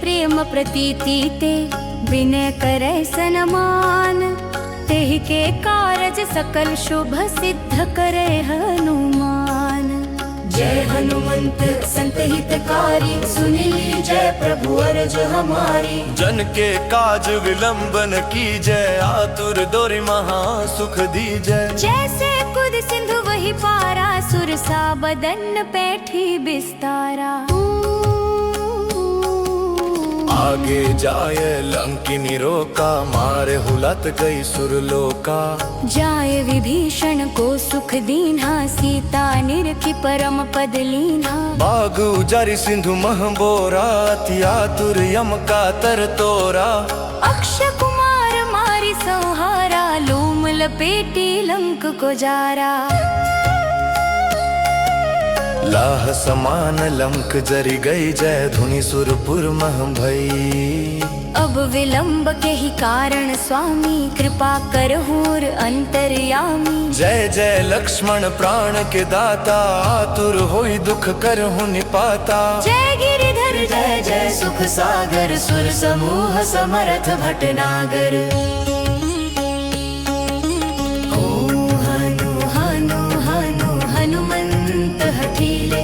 प्रेम प्रतीति ते विनय करे सनमान। तेहि के कारज सकल शुभ सिद्ध करे हनुमान। जय हनुमंत संत हितकारी, सुनिली जय प्रभु अरज हमारी। जन के काज विलंबन की जय, आतुर दोरि महा सुख दी जय। जैसे कुद सिंधु वही पारा, सुरसा बदन पैठी बिस्तारा। आगे जाय लंकिनी रोका, मारे हुलत गई सुरलोका। जाय विभीषण को सुख दीन्हा, सीता निरखी परम पद लीन्हा। बाग उजारि सिंधु मह बोरा, अति आतुर यम का तर तोरा। अक्षय कुमार मारी संहारा, लोम लपेटी लंक को जारा। लाह समान लंक जरि गई, जय धुनि सुरपुर मह भई। अब विलंब के ही कारण स्वामी, कृपा करहूर अंतर्यामी। जय जय लक्ष्मण प्राण के दाता, आतुर होई दुख करहु निपाता। जय गिरिधर जय जय सुख सागर, सुर समूह समरथ भटनागर। हठीले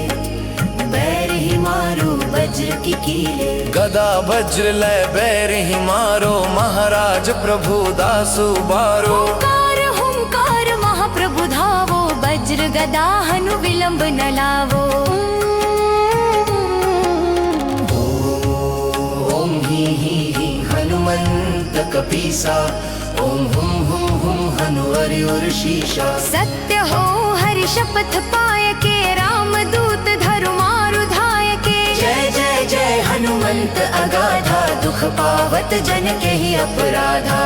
बैर ही मारो वज्र की कीले। गदा वज्र लय बैर ही मारो, महाराज प्रभु दासु बारो। हुंकार महाप्रभु धावो, वज्र गदा हनु विलंब न लावो। ओम ही हनुमंत कपीसा, ओम हुम हनु हरि शीशा। सत्य हो हरि शपथ पाय के, राम दूत धरु मारु धाय के। जय जय जय हनुमंत अगाधा, दुख पावत जन के ही अपराधा।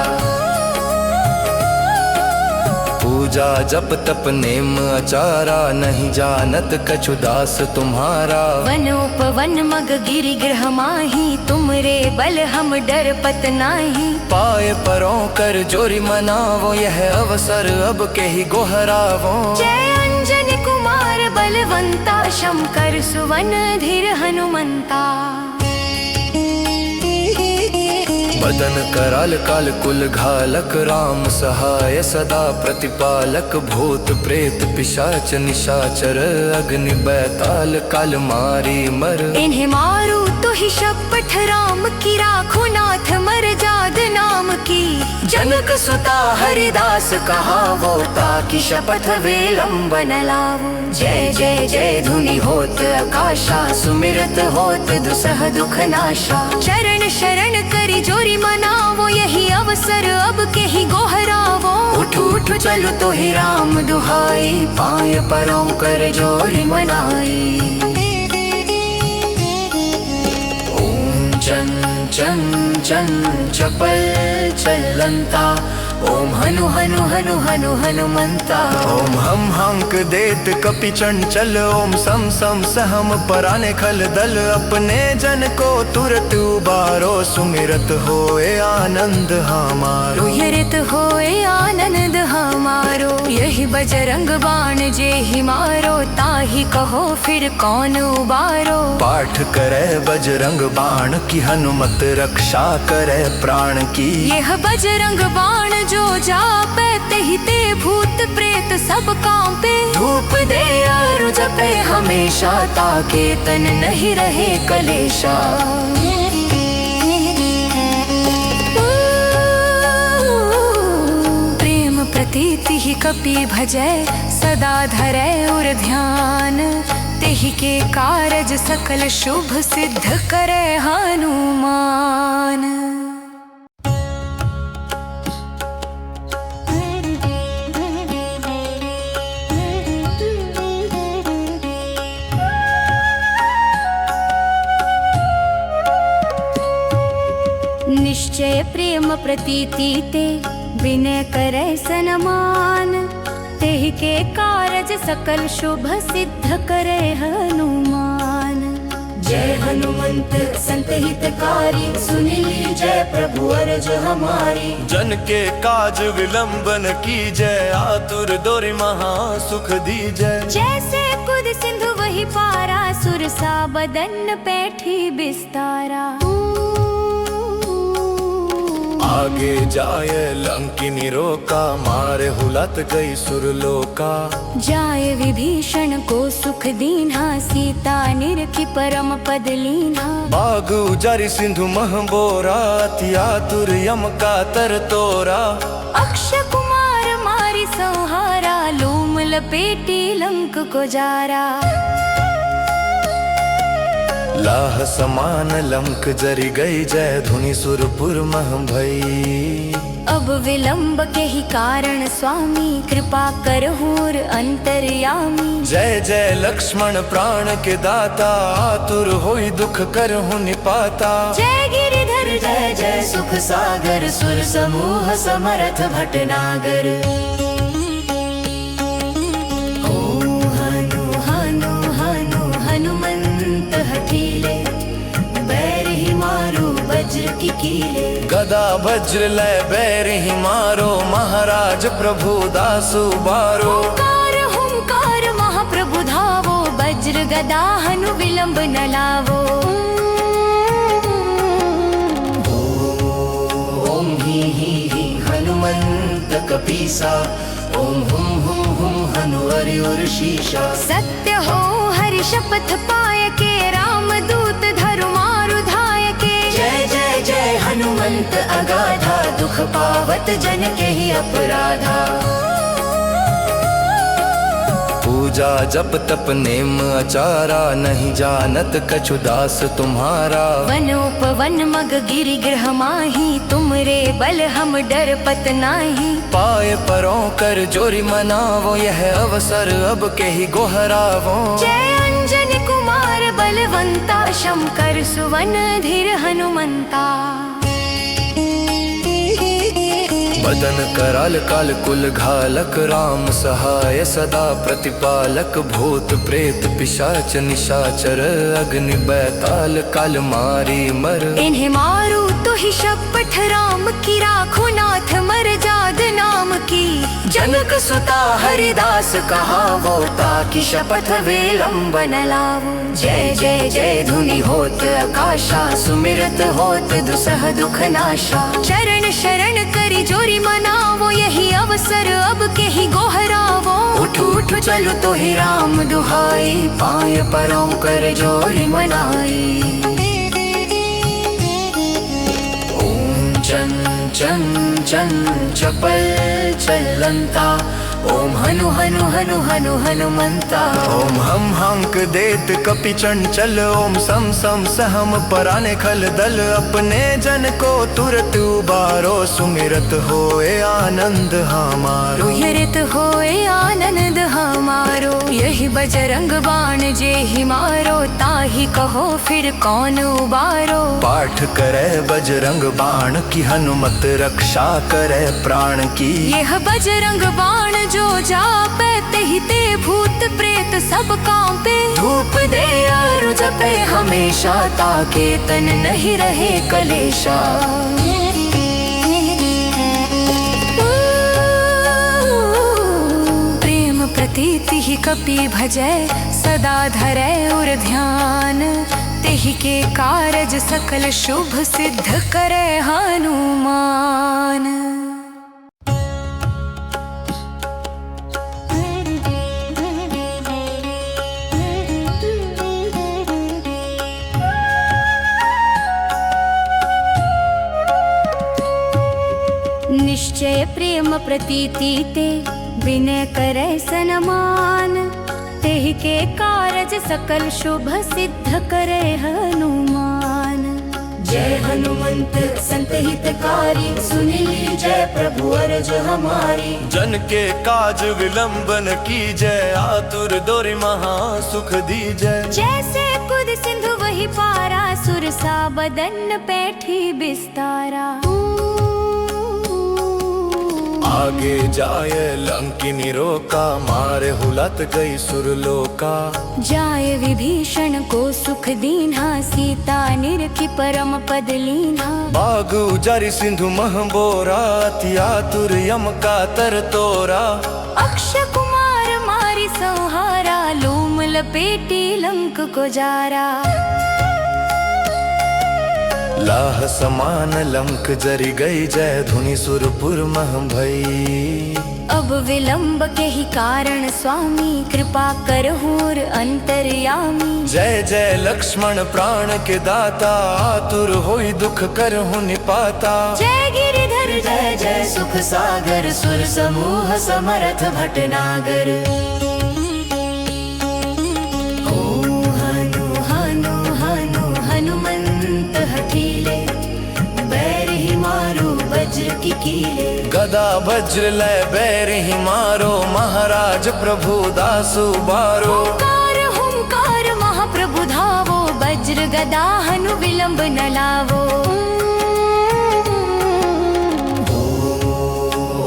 पूजा जप तप नेम आचारा, नहीं जानत कछु दास तुम्हारा। वनोपवन मग गिरि गृह माही, तुमरे बल हम डर पत नाही। पाए परों कर जोरि मनावो, यह अवसर अब के ही गोहरावो। जय अंजनी कुमार बलवंता, शंकर सुवन धीर हनुमंता। बदन कराल काल कुल घालक, राम सहाय सदा प्रतिपालक। भूत प्रेत पिशाच निशाचर, अग्नि बैताल काल मारी मर। इन्हें मारू तो ही शपथ राम की, राखो नाथ मर जाद नाम की। जनक सुता हरिदास कहावो, ताकि शपथ विलंब न लावो। जय जय जय धुनि होत आकाशा, सुमिरत होत दुसह दुख नाशा। चरण शरण करी जोरी मनावो, यही अवसर अब के ही गोहरावो। उठ उठ चलो तो ही राम दुहाई, पाय परों कर जोरी मनाई। ओम चन चन चन चपल चलंता, ओम हनु हनु हनु हनु हनुमंता। ओम हम हंक देत कपि चंचल, ओम सम सम सहम पराने खल दल। अपने जन को तुरत उबारो, सुमिरत होए आनंद हमारो। यरित होए आनंद हमारो, यही बजरंग बाण जे ही मारो। ताही कहो फिर कौन उबारो। पाठ करे बजरंग बाण की, हनुमत रक्षा करे प्राण की। यह बजरंग बाण जो जापे, तेहि ते भूत प्रेत सब कांपे। धूप दे और जपे हमेशा, ताके तन नहीं रहे कलेशा। प्रेम प्रतीति ही कपि भजै, सदा धरै उर ध्यान। तेहि के कारज सकल शुभ सिद्ध करे हनुमान। निश्चय प्रेम प्रतीति ते विनय करे सनमान। तेहि के कारज सकल शुभ सिद्ध करे हनुमान। जय हनुमंत संत हितकारी, सुनिली जय प्रभु अरज हमारी। जन के काज विलंबन की जय, आतुर दोरि महा सुख दी जय। जैसे कुद सिंधु वही पारा, सुरसा बदन पैठी बिस्तारा। आगे जाय लंकिनी रोका, मारे हुलत गई सुरलोका। जाय विभीषण को सुख दीन्हा, सीता निरखी परम पद लीन्हा। बाग उजारि सिंधु मह बोरा, अति आतुर यम का तर तोरा। अक्षय कुमार मारी संहारा, लोम लपेटी लंक को जारा। लाह समान लंक जरि गई, जय धुनि सुरपुर मह भई। अब विलंब के ही कारण स्वामी, कृपा करहूर अंतर्यामी। जय जय लक्ष्मण प्राण के दाता, आतुर होई दुख करहु निपाता। जय गिरिधर जय जय सुख सागर, सुर समूह समर्थ भटनागर। हनुमंत हठीले, बैर ही मारो वज्र की कीले। गदा वज्र लय बैर ही मारो, महाराज प्रभु दासु बारो। हुंकार महाप्रभु धावो, वज्र गदा हनु विलंब न लावो। ओम ही हनुमंत कपीसा, ओम हुम हनु हरिउर शीशा। सत्य हो हरि शपथ पाय के, राम दूत धरु मारु धाय के। जय जय जय हनुमंत अगाधा, दुख पावत जन के ही अपराधा। पूजा जप तप नेम आचारा, नहीं जानत कछु दास तुम्हारा। वनोपवन मग गिरि गृह माही, तुमरे बल हम डर पत नाही। पाए परों कर जोरी मनावो, यह अवसर अब के ही गोहरावो। जय अंजनी कुमार बलवंता, शंकर सुवन धीर हनुमंता। बदन कराल काल कुल घालक, राम सहाय सदा प्रतिपालक। भूत प्रेत पिशाच निशाचर, अग्नि बैताल काल मारी मर। इन्हें मारू तो ही शपथ राम की, राखो नाथ मर जाद नाम की। जनक सुता हरिदास कहावो, ताकि शपथ विलंब न लावो। जय जय जय धुनि होत आकाशा, सुमिरत होत दुसह दुख नाशा। चरण शरण करी जोरी मनावो, यही अवसर अब के ही गोहरावो। उठ उठ चलो तो ही राम दुहाई, पाय परों कर जोरी मनाई। ओम चन चन चन चपल चलंता, ओम हनु हनु हनु हनु हनुमंता। ओम हम हंक देत कपि चंचल, ओम सम सम सहम पराने खल दल। अपने जन को तुरत उबारो, सुमिरत होए आनंद हमारो। यरित होए आनंद हमारो, यही बजरंग बाण जे ही मारो। ताही कहो फिर कौन उबारो। पाठ करे बजरंग बाण की, हनुमत रक्षा करे प्राण की। यह बजरंग बाण जो जापे, तेहि ते भूत प्रेत सब कांपे। धूप दे और जपे हमेशा, ताके तन नहीं रहे कलेशा। प्रेम प्रतीति ही कपि भजै, सदा धरै उर ध्यान। तेहि के कारज सकल शुभ सिद्ध करे हनुमान। निश्चय प्रेम प्रतीति ते, विनय करे सनमान। तेहि के कारज सकल शुभ सिद्ध करे हनुमान। जय हनुमंत संत हितकारी, सुनिली जय प्रभु अरज हमारी। जन के काज विलंबन की, जय आतुर दोरि महा सुख दी जय। जैसे कुद सिंधु वही पारा, सुरसा बदन पैठी बिस्तारा। आगे जाय लंकिनी रोका, मारे हुलत गई सुरलोका। जाय विभीषण को सुख दीन्हा, सीता निरखी परम पद लीन्हा। बाग उजारि सिंधु मह बोरा, अति आतुर यम का तर तोरा। अक्षय कुमार मारी संहारा, लोम लपेटी लंक को जारा। लाह समान लंक जरी गई जय धुनि सुरपुर मह भई। अब विलंब के ही कारण स्वामी कृपा करहूर अंतर्यामी। जय जय लक्ष्मण प्राण के दाता आतुर होई दुख करहु निपाता। जय गिरिधर जय जय सुख सागर सुर समूह समरथ भटनागर। हनु हनु हनु हनुमंत हठीले बैर ही मारो वज्र की कीले। गदा वज्र लय बैर ही मारो महाराज प्रभु दासु बारो। हुंकार महाप्रभु धावो वज्र गदा हनु विलंब न लावो।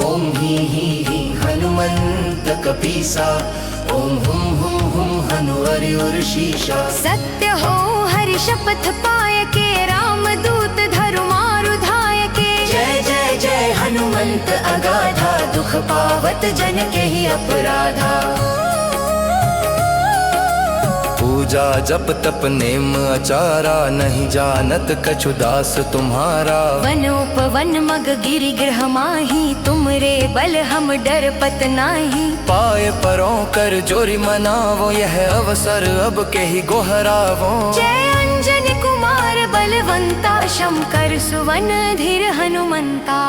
ओम ही हनुमंत कपीसा। ओम हुम हनु हरि और शीशा। सत्य हो हरि शपथ पाय के राम दूत धरु मारु धाय के। जय जय जय हनुमंत अगाधा दुख पावत जन के ही अपराधा। पूजा जप तप नेम आचारा नहीं जानत कछु दास तुम्हारा। वनोपवन मग गिरि गृह माही तुमरे बल हम डर पत नाही। पाए परों कर जोरी मनावो यह अवसर अब के ही गोहरावो। जय अंजन कुमार बलवंता शंकर सुवन धीर हनुमंता।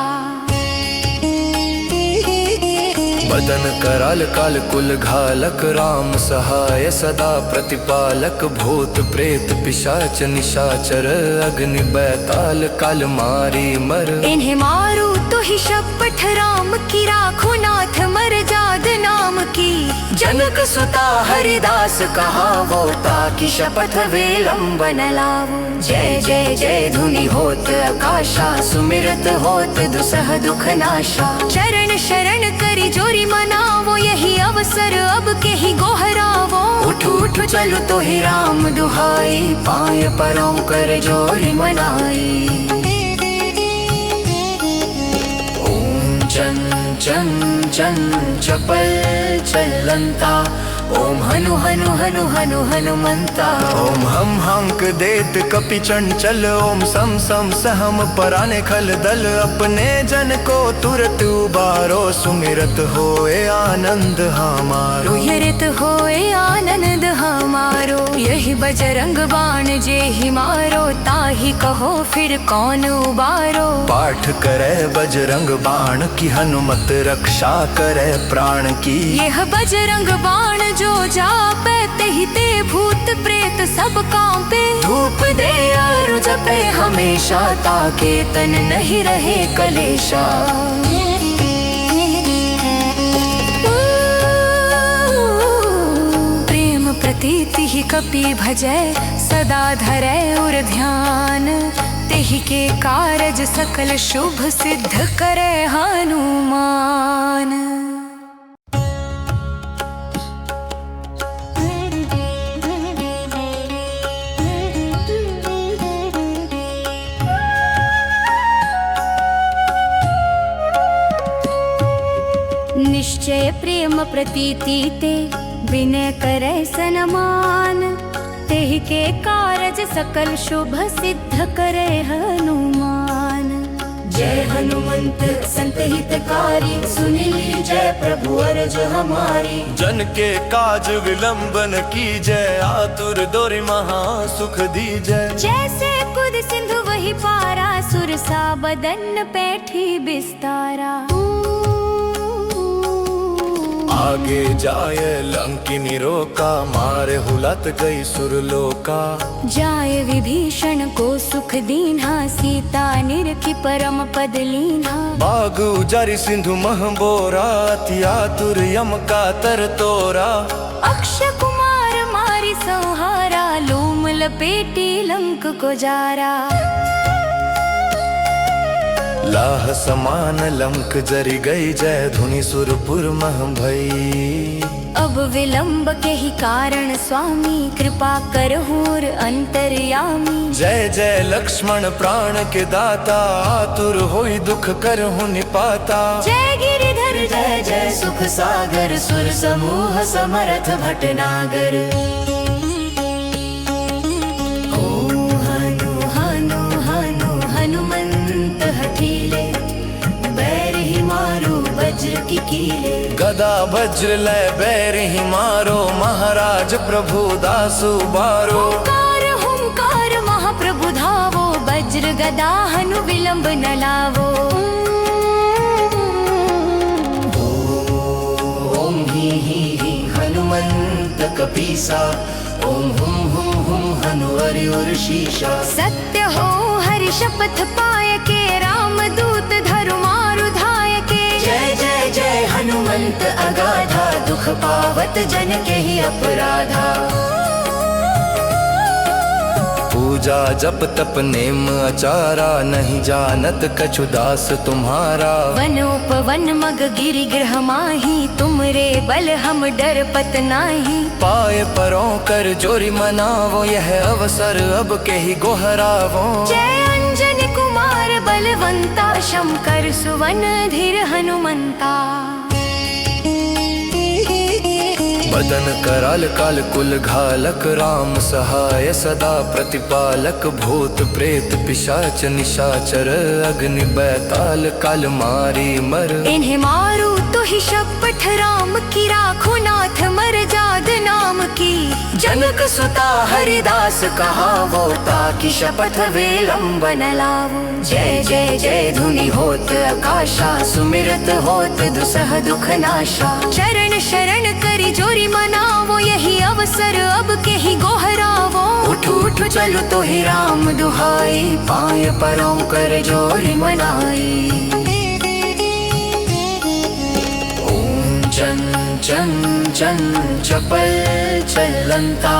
बदन कराल काल कुल घालक राम सहाय सदा प्रतिपालक। भूत प्रेत पिशाच निशाचर अग्नि बैताल काल मारी मर। इन्हें मारू तो ही शपथ राम की राखो नाथ मर जाद नाम की। जनक सुता हरिदास कहावो ताकि शपथ विलंब न लावो। जय जय जय धुनि होत आकाशा सुमिरत होत दुसह दुख नाशा। चरण शरण करी जोरी मनावो यही अवसर अब के ही गोहरावो। उठ उठ चलो तो ही राम दुहाई पाए परों कर जोरी मनाई। ओम चन चन चन चपल चलंता। ओम हनु हनु हनु हनु हनुमंता। ओम हम हंक देत कपि चंचल। ओम सम सम सहम पराने खल दल। अपने जन को तुरत उबारो सुमिरत होए आनंद हमारो। यरित होए आनंद हमारो। यही बजरंग बाण जे ही मारो ताही कहो फिर कौन उबारो। पाठ करे बजरंग बाण की हनुमत रक्षा करे प्राण की। यह बजरंग बाण जो जापे तेहि ते भूत प्रेत सब कांपे। धूप दे और जपे हमेशा ताके तन नहीं रहे कलेशा। प्रेम प्रीति ही कपि भजै सदा धरै और ध्यान। तेहि के कारज सकल शुभ सिद्ध करे हनुमान। निश्चय प्रेम प्रतीति ते विनय करे सनमान। तेहि के कारज सकल शुभ सिद्ध करे हनुमान। जय हनुमंत संत हितकारी सुनिली जय प्रभु अर्ज हमारी। जन के काज विलंबन की जय आतुर दोरी महा सुख दी जय। जैसे कुद सिंधु वही पारा सुरसा बदन पैठी बिस्तारा। आगे जाय लंकिनी रोका मारे हुलत गई सुरलोका। जाय विभीषण को सुख दीन्हा सीता निरखी परम पद लीन्हा। बाग उजारी सिंधु मह बोरा अति आतुर यम का तर तोरा। अक्षय कुमार मारी संहारा लोम लपेटी लंक को जारा। लाह समान लंक जरी गई जय धुनि सुरपुर मह भई। अब विलंब के ही कारण स्वामी कृपा करहूर अंतर्यामी। जय जय लक्ष्मण प्राण के दाता आतुर होई दुख करहु निपाता। जय गिरिधर जय जय सुख सागर सुर समूह समरथ भटनागर। हनु हनु हनु गदा वज्र लय बैर ही मारो महाराज प्रभु दासु बारो हुंकार हुंकार महाप्रभु धावो वज्र गदा हनु विलंब न लावो ओम ही हनुमंत कपीसा ओम हुम हनु हरि शीशा सत्य हो हरि शपथ पाय के राम दूत धरु मारु धाय के जय जय जय हनुमंत अगाधा दुख पावत जन के ही अपराधा पूजा जप तप नेम अचारा नहीं जानत कछु दास तुम्हारा वन उपवन मग गिरि गृह माही तुमरे बल हम डर पत नाही पाए परों कर जोरी मनावो यह अवसर अब के ही गोहरावो जय अंजन कुमार बलवंता शंकर सुवन धीर हनुमंता बदन कराल काल कुल घालक राम सहाय सदा प्रतिपालक भूत प्रेत पिशाच निशाचर अग्नि बैताल काल मारी मर इन्हें मारू तो ही शपथ राम की राखो नाथ मर जाद नाम की जनक सुता हरिदास कहावो ताकि शपथ विलंब न लावो जय जय जय धुनि होत आकाशा सुमिरत होत दुसह दुख नाशा चरण शरण करी जोरी मनावो यही अवसर अब के ही गोहरावो उठ उठ चलो तो ही राम दुहाई पाए परों कर जोरी मनाई ओम चन चन चन चपल चलंता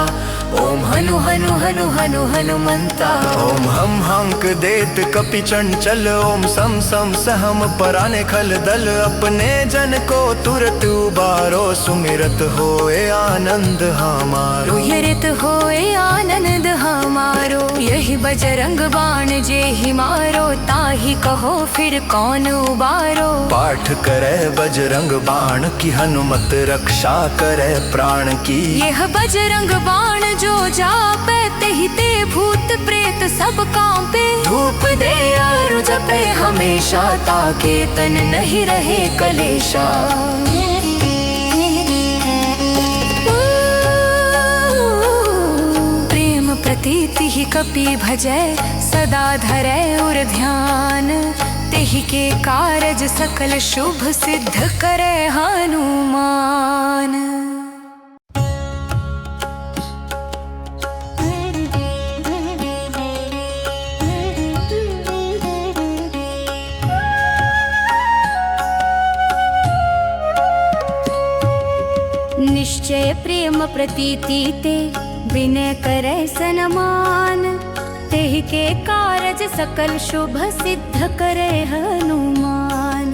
ओम हनु हनु हनु हनु हनुमंता ओम हम हंक देत कपि चंचल ओम सम सम सहम पराने खल दल अपने जन को तुरत उबारो सुमिरत होए आनंद हमारो यरित होए आनंद हमारो यही बजरंग बाण जे ही मारो ताही कहो फिर कौन उबारो पाठ करे बजरंग बाण की हनुमत रक्षा करे प्राण की यह बजरंग बाण जो जापे तेहि ते भूत प्रेत सब कांपे धूप दे और जपे हमेशा ताके तन नहीं रहे कलेशा प्रेम प्रतीति ही कपि भजै सदा धरै और ध्यान तेहि के कारज सकल शुभ सिद्ध करे हनुमान निश्चय प्रेम प्रतीति ते विनय करे सनमान तेहि के कारज सकल शुभ सिद्ध करे हनुमान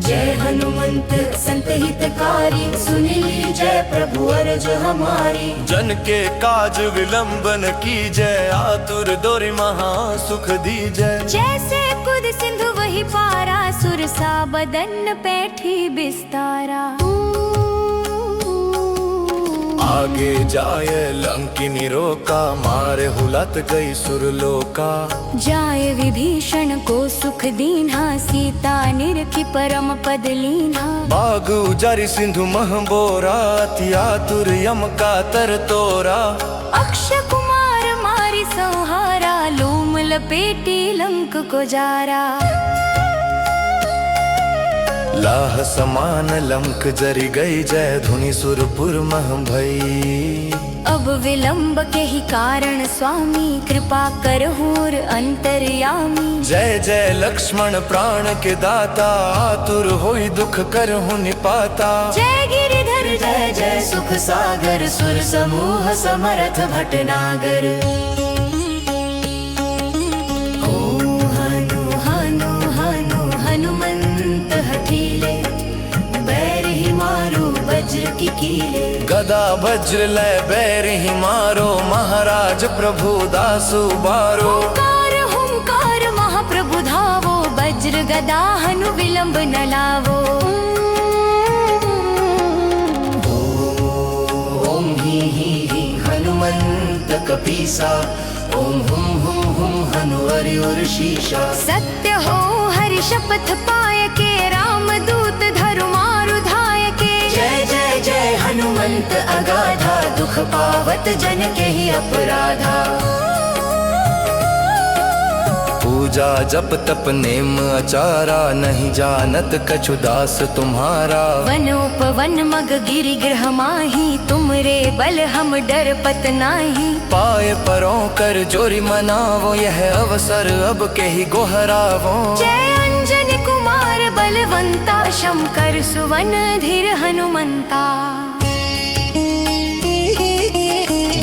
जय हनुमंत संत हितकारी सुनिली जय प्रभु अरज हमारी जन के काज विलंबन की जय आतुर दोरी महा सुख दी जय जैसे कुद सिंधु वही पारा सुरसा बदन पैठी बिस्तारा आगे जाय लंकिनी रोका मारे हुलत गई सुरलोका जाय विभीषण को सुख दीन्हा सीता निरखी परम पद लीन्हा बागु जारी सिंधु मह बोरा अति आतुर यम का तर तोरा अक्षय कुमार मारी संहारा लूम लपेटी लंक को जारा लाह समान लंक जरी गई जय धुनि सुरपुर मह भई अब विलंब के ही कारण स्वामी कृपा करहूर अंतर्यामी जय जय लक्ष्मण प्राण के दाता आतुर होई दुख करहु निपाता जय गिरिधर जय जय सुख सागर सुर समूह समरथ भटनागर ओम हनु हनु हनु हनुमंत हठीले बैर ही मारो वज्र की कीले गदा वज्र लय बैर ही मारो महाराज प्रभु दासु बारो हुंकार महाप्रभु धावो वज्र गदा हनु विलंब न लावो ओम ही हनुमंत कपीसा ओम हुम हनु हरि शीशा सत्य हो हरि शपथ पाय के राम दूत धरु मारु धाय के हनुमंत अगाधा दुख पावत जन के ही अपराधा। पूजा जप तप नेम आचारा नहीं जानत कछु दास तुम्हारा। वनोपवन मग गिरि गृह माही तुमरे बल हम डर पत नाही। पाए परों कर जोरी मनावो यह अवसर अब के ही गोहरावो। जय अंजन कुमार बलवंता शंकर सुवन धीर हनुमंता।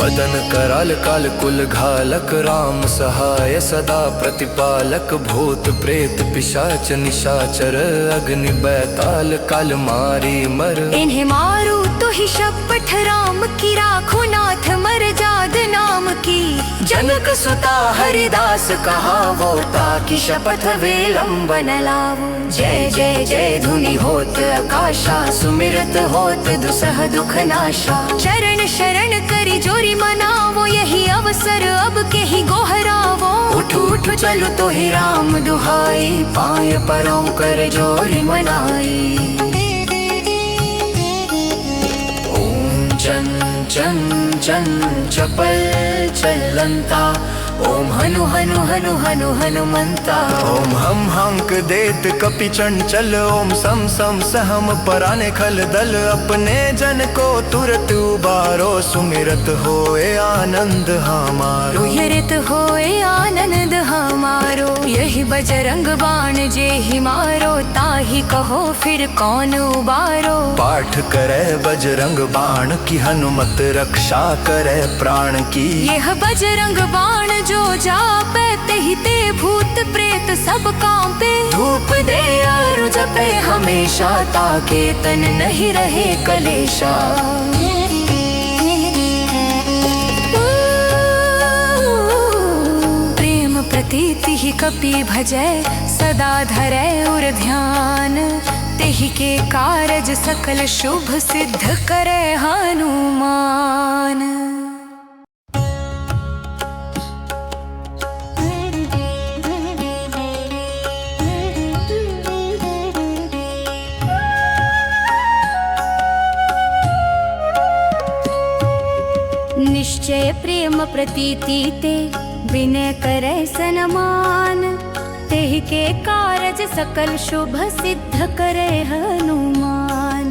बदन कराल काल कुल घालक राम सहाय सदा प्रतिपालक। भूत प्रेत पिशाच निशाचर अग्नि बैताल काल मारी मर। इन्हें मारू तो ही शपथ राम की राखो नाथ मर जाद नाम की। जनक सुता हरिदास कहावो ताकि शपथ विलंबन लावो। जय जय जय धुनि होत आकाशा सुमिरत होत दुसह दुख नाशा। शरण शरण करी जोरी मनावो यही अवसर अब के ही गोहरावो। उठ उठ चलो तो ही राम दुहाई पाए परों कर जोरी मनाई। ओम चन चन चन चपल चलंता ओम हनु हनु हनु हनु हनुमंता। ओम हम हंक देत कपि चंचल ओम सम सम सहम पराने खल दल। अपने जन को तुरत उबारो सुमिरत होए आनंद हमारो। यरित होए आनंद हमारो यही बजरंग बाण जे ही मारो। ताही कहो फिर कौन उबारो। पाठ करे बजरंग बाण की हनुमत रक्षा करे प्राण की। यह बजरंग बाण जो जापे तेहि ते भूत प्रेत सब कांपे। धूप दे और जपे हमेशा ताके तन नहीं रहे कलेशा। प्रेम प्रीति ही कपि भजै सदा धरै उर ध्यान। तेहि के कारज सकल शुभ सिद्ध करे हनुमान। निश्चय प्रेम प्रतीति ते विनय करे सनमान। तेहि के कारज सकल शुभ सिद्ध करे हनुमान।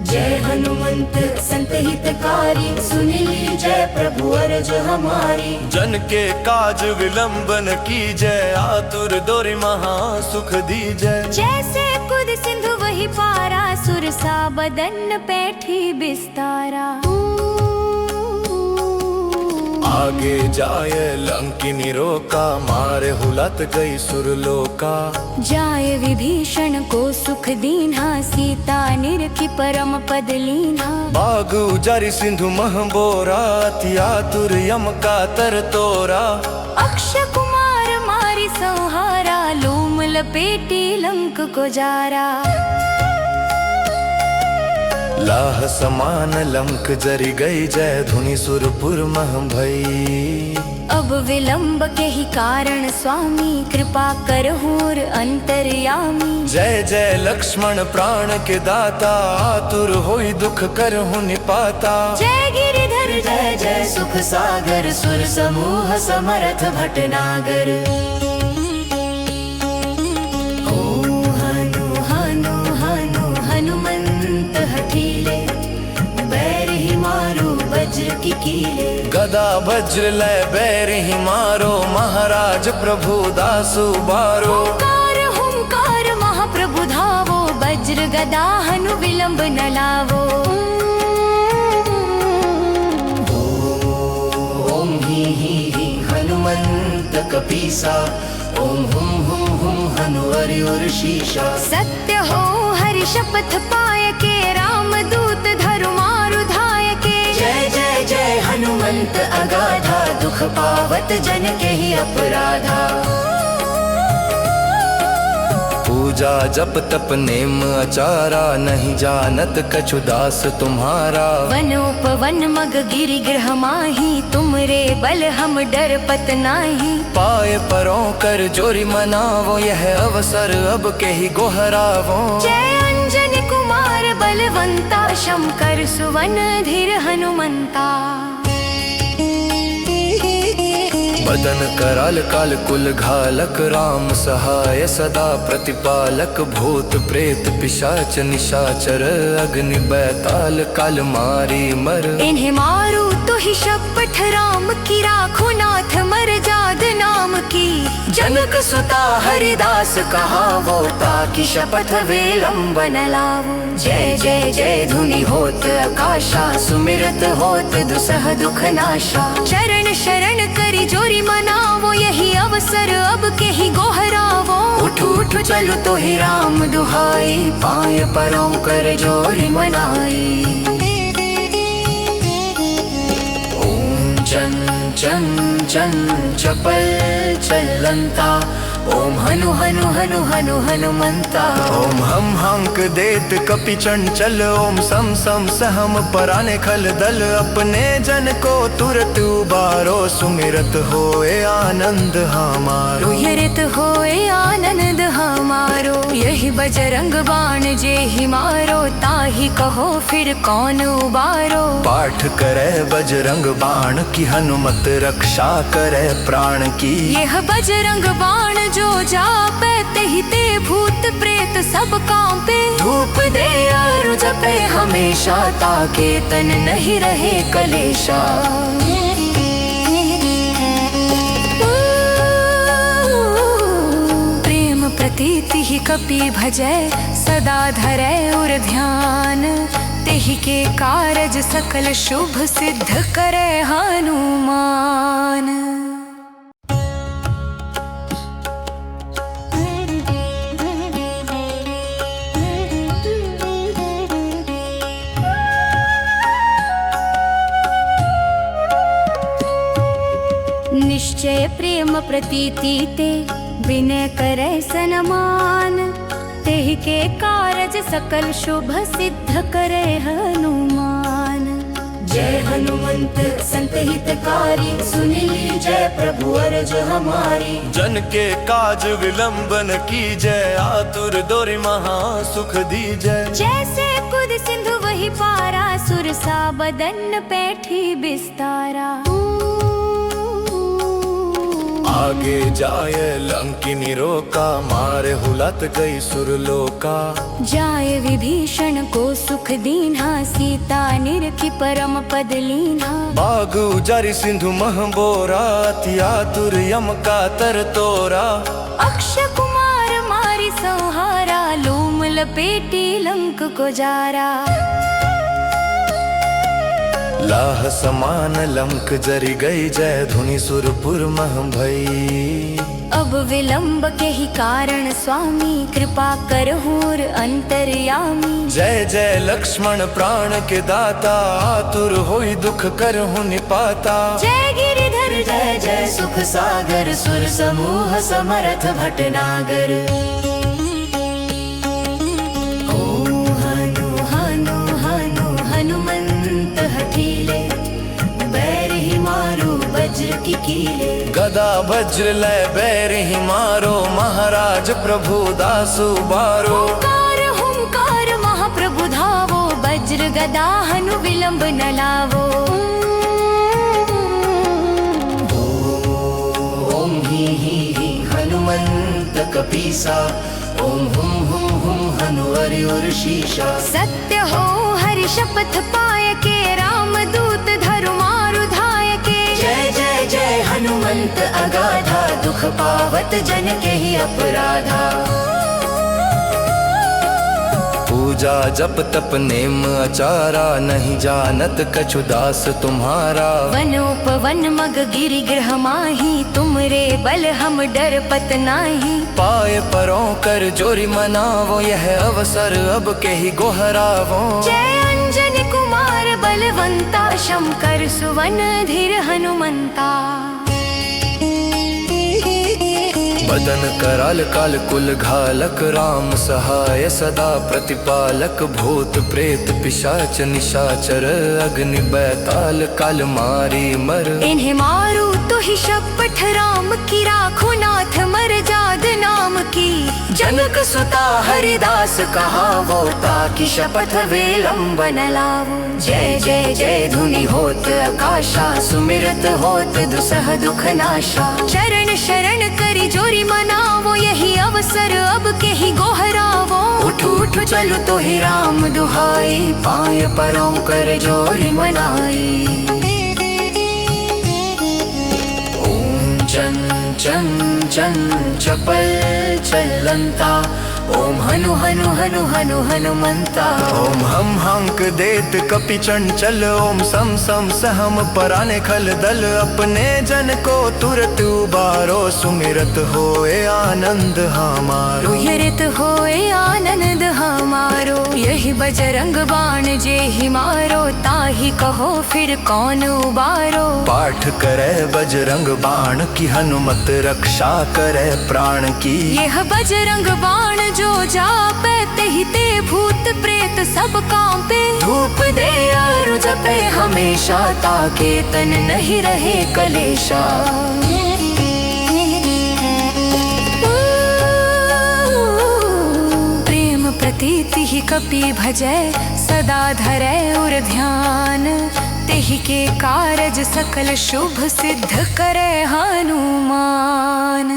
जय हनुमंत संत हितकारी सुनिली जय प्रभु अरज हमारी। जन के काज विलंबन की जय आतुर दोरी महा सुख दी जय। जैसे कुद सिंधु वही पारा सुरसा बदन पैठी बिस्तारा। आगे जाय लंकिनी रोका मारे हुलत गई सुरलोका। जाय विभीषण को सुख दीन्हा सीता निरखी परम पद लीन्हा। बागु जरि सिंधु मह बोरा अति आतुर यम का तर तोरा। अक्षय कुमार मारी संहारा लूम लपेटी लंक को जारा। लाह समान लंक जरि गई जय धुनि सुरपुर मह भई। अब विलंब के ही कारण स्वामी कृपा करहूर अंतर्यामी। जय जय लक्ष्मण प्राण के दाता आतुर होई दुख करहु निपाता। जय गिरिधर जय जय सुख सागर सुर समूह समर्थ भटनागर। वज्र की कीले गदा वज्र लय बैर ही मारो महाराज प्रभु दासु बारो। हुंकार महाप्रभु धावो वज्र गदा हनु विलंब न लावो। ओम ही हनुमंत कपीसा ओम हुम हनु हरि और शीशा। सत्य हो हरि शपथ पाय के राम दूत धरु मारु धाय के। जय जय जय हनुमंत अगाधा दुख पावत जन के ही अपराधा। पूजा जप तप नेम आचारा नहीं जानत कछु दास तुम्हारा। वनोपवन मग गिरि गृह माही तुमरे बल हम डर पत नाही। पाए परों कर जोरी मनावो यह अवसर अब के ही गोहरावो। जय अंजन कुमार बलवंता शंकर सुवन धीर हनुमंता। बदन कराल काल कुल घालक राम सहाय सदा प्रतिपालक भूत प्रेत पिशाच निशाचर अग्नि बैताल काल मारी मर। इन्हें मारू तो ही शपथ राम की राखो नाथ मर जाद नाम की। जनक सुता हरिदास कहावो ताकि शपथ विलंबन लावो। जय जय जय धुनि होत आकाशा सुमिरत होत दुसह दुख नाशा। चरण शरण करी जोरी मनावो यही अवसर अब के ही गोहरावो। उठ उठ चलो तो ही राम दुहाई पाय परों कर जोरी मनाई। ओम चन चन चन चपल चलंता ओम हनु हनु हनु हनु हनुमंता। ओम हम हंक देत कपि चंचल ओम सम सम सहम पराने खल दल। अपने जन को तुरत उबारो सुमिरत होए आनंद हमारो। यरित होए आनंद हमारो यही बजरंग बाण जे ही मारो। ताही कहो फिर कौन उबारो। पाठ करे बजरंग बाण की हनुमत रक्षा करे प्राण की। यह बजरंग बाण जो जापे तेहि ते भूत प्रेत सब कांपे। धूप दे और जपे हमेशा ताके तन नहीं रहे कलेशा। प्रेम प्रतीति ही कपि भजै सदा धरै उर ध्यान। तेहि के कारज सकल शुभ सिद्ध करे हनुमान। निश्चय प्रेम प्रतीति ते विनय करे सनमान। तेहि के कारज सकल शुभ सिद्ध करे हनुमान। जय हनुमंत संत हितकारी सुनिली जय प्रभु अरज हमारी। जन के काज विलंबन की जय आतुर दोरि महा सुख दी जय। जैसे कुद सिंधु वही पारा सुरसा बदन पैठी बिस्तारा। आगे जाय लंकिनी रोका मारे हुलत गई सुरलोका। जाय विभीषण को सुख दीन्हा सीता निरखी परम पद लीन्हा। बागु जारी सिंधु मह बोरा अति आतुर यम का तर तोरा। अक्षय कुमार मारी संहारा लूम लपेटी लंक को जारा। लाह समान लंक जरी गई जय धुनि सुरपुर मह भई। अब विलंब के ही कारण स्वामी कृपा करहूर अंतर्यामी। जय जय लक्ष्मण प्राण के दाता आतुर होई दुख करहु निपाता। जय गिरिधर जय जय सुख सागर सुर समूह समरथ भटनागर। वज्र की कीले गदा वज्र लय बैर ही मारो। महाराज प्रभु दासु बारो। हुंकार महाप्रभु धावो। वज्र गदा हनु विलंब न लावो। ओम ही हनुमंत कपीसा। ओम हुम हनु हरि और शीशा। सत्य हो हरि शपथ पाय के राम दूत धरु मारु धाय के। जय जय जय हनुमंत अगाधा दुख पावत जन के ही अपराधा। पूजा जप तप नेम आचारा नहीं जानत कछु दास तुम्हारा। वनोपवन मग गिरि गृह माही तुमरे बल हम डर पत नाही। पाए परों कर जोरी मनावो यह अवसर अब के ही गोहरावो। जय अंजन कुमार बलवंता शंकर सुवन धीर हनुमंता। बदन कराल काल कुल घालक राम सहाय सदा प्रतिपालक भूत प्रेत पिशाच निशाचर अग्नि बैताल काल मारी मर। इन्हें मारू तो ही शपथ राम की राखो नाथ मर जाद नाम की। जनक सुख सुता हरिदास कहावो ताकि शपथ विलंबन लावो। जय जय जय धुनि होत आकाशा सुमिरत होत दुसह दुख नाशा। चरण शरण करी जोरी मनावो यही अवसर अब के ही गोहरावो। उठ उठ चलो तो ही राम दुहाई पाय परों कर जोरी मनाई। ओम चन चन चन चपल चलंता ओम हनु हनु हनु हनु हनुमंता। ओम हम हंक देत कपि चंचल ओम सम सम सहम पराने खल दल। अपने जन को तुरत उबारो सुमिरत होए आनंद हमारो। यरित होए आनंद हमारो यही बजरंग बाण जे ही मारो। ताही कहो फिर कौन उबारो। पाठ करे बजरंग बाण की हनुमत रक्षा करे प्राण की। यह बजरंग बाण जो जापे तेहि ते भूत प्रेत सब कांपे। धूप दे और जपे हमेशा ताके तन नहीं रहे कलेशा। प्रेम प्रतीति ही कपि भजै सदा धरै उर ध्यान। तेहि के कारज सकल शुभ सिद्ध करे हनुमान।